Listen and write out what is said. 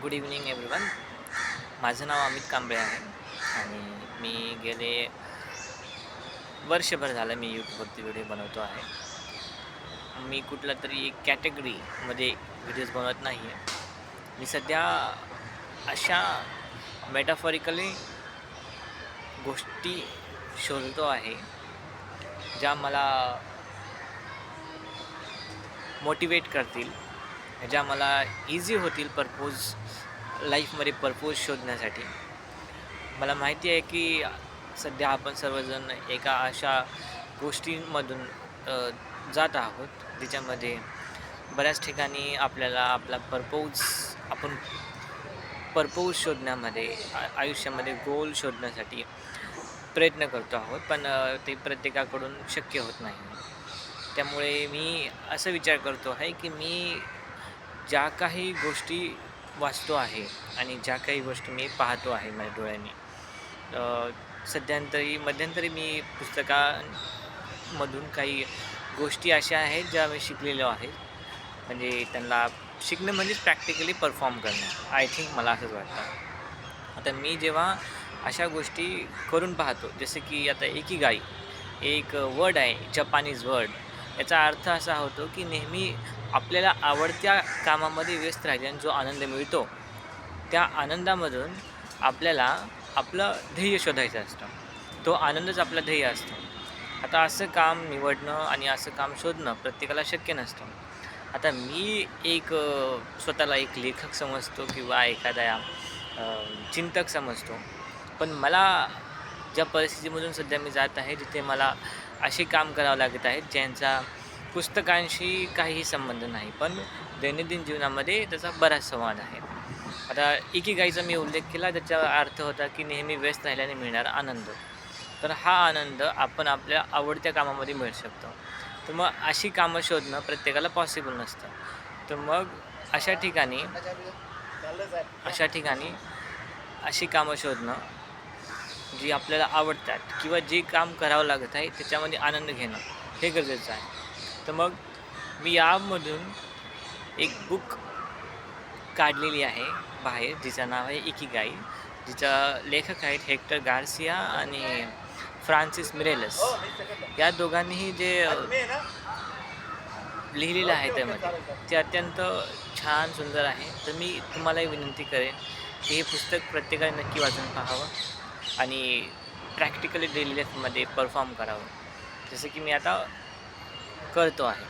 Good evening everyone. माझं नाव अमित कांबळे आहे आणि मी गेले वर्षभर झालं मी यूट्यूबवरती व्हिडिओ बनवतो आहे. मी कुठला तरी एक कॅटेगरीमध्ये व्हिडिओज बनवत नाही आहे. मी सध्या अशा मेटाफॉरिकली गोष्टी शोधतो आहे ज्या मला मोटिवेट करतील, ज्या मला इझी होतील लाईफमध्ये पर्पोज शोधण्यासाठी. मला माहिती आहे की सध्या आपण सर्वजण एका अशा गोष्टींमधून जात आहोत ज्याच्यामध्ये बऱ्याच ठिकाणी आपल्याला आपला आपण पर्पोज शोधण्यामध्ये आयुष्यामध्ये गोल शोधण्यासाठी प्रयत्न करतो आहोत, पण ते प्रत्येकाकडून शक्य होत नाही. त्यामुळे मी असं विचार करतो आहे की मी ज्या काही गोष्टी वाचतो आहे आणि ज्या काही गोष्टी मी पाहतो आहे माझ्या डोळ्यांनी, मध्यंतरी मी पुस्तकांमधून काही गोष्टी अशा आहेत ज्या मी शिकलेल्या आहेत. म्हणजे त्यांना शिकणं म्हणजेच प्रॅक्टिकली परफॉर्म करणं. आय थिंक मला असंच वाटतं. आता मी जेव्हा अशा गोष्टी करून पाहतो, जसे की आता एकिगाई एक वर्ड आहे, जपानीज वर्ड. याचा अर्थ असा होतो की नेहमी आपल्याला आवडत्या कामामध्ये व्यस्त राहिल्याने जो आनंद मिळतो, त्या आनंदामधून आपल्याला आपलं ध्येय शोधायचं असतं. तो आनंदच आपलं ध्येय असतो. आता असं काम निवडणं आणि असं काम शोधणं प्रत्येकाला शक्य नसतं. आता मी स्वतःला एक लेखक समजतो किंवा एखादा चिंतक समजतो. पण मला ज्या परिस्थितीमधून सध्या मी जात आहे, जिथे मला असे काम करावं लागत आहेत ज्यांचा पुस्तकांशी काहीही संबंध नाही, पण दैनंदिन जीवनामध्ये त्याचा बराच संवाद आहे. आता एकीगाईचा मी उल्लेख केला, त्याचा अर्थ होता की नेहमी व्यस्त राहिल्याने मिळणारा आनंद. तर हा आनंद आपण आपल्या आवडत्या कामामध्ये मिळू शकतो. तर मग अशी कामं शोधणं प्रत्येकाला पॉसिबल नसतं. तर मग अशा ठिकाणी अशी कामं शोधणं जी आपल्याला आवडतात किंवा जे काम करावं लागत आहे त्याच्यामध्ये आनंद घेणं हे गरजेचं आहे. तर मग मी यामधून एक बुक काढलेली आहे बाहेर, जिचं नाव आहे इकिगाई. जिचा लेखक आहेत हेक्टर गार्सिया आणि फ्रान्सिस मिरेलस. या दोघांनीही जे लिहिलेलं आहे त्यामध्ये, ते अत्यंत छान सुंदर आहे. तर मी तुम्हालाही विनंती करेन की हे पुस्तक प्रत्येकाने नक्की वाचून पाहावं आणि प्रॅक्टिकली डेली लाईफमध्ये परफॉर्म करावं, जसं की मी आता करतो आहे.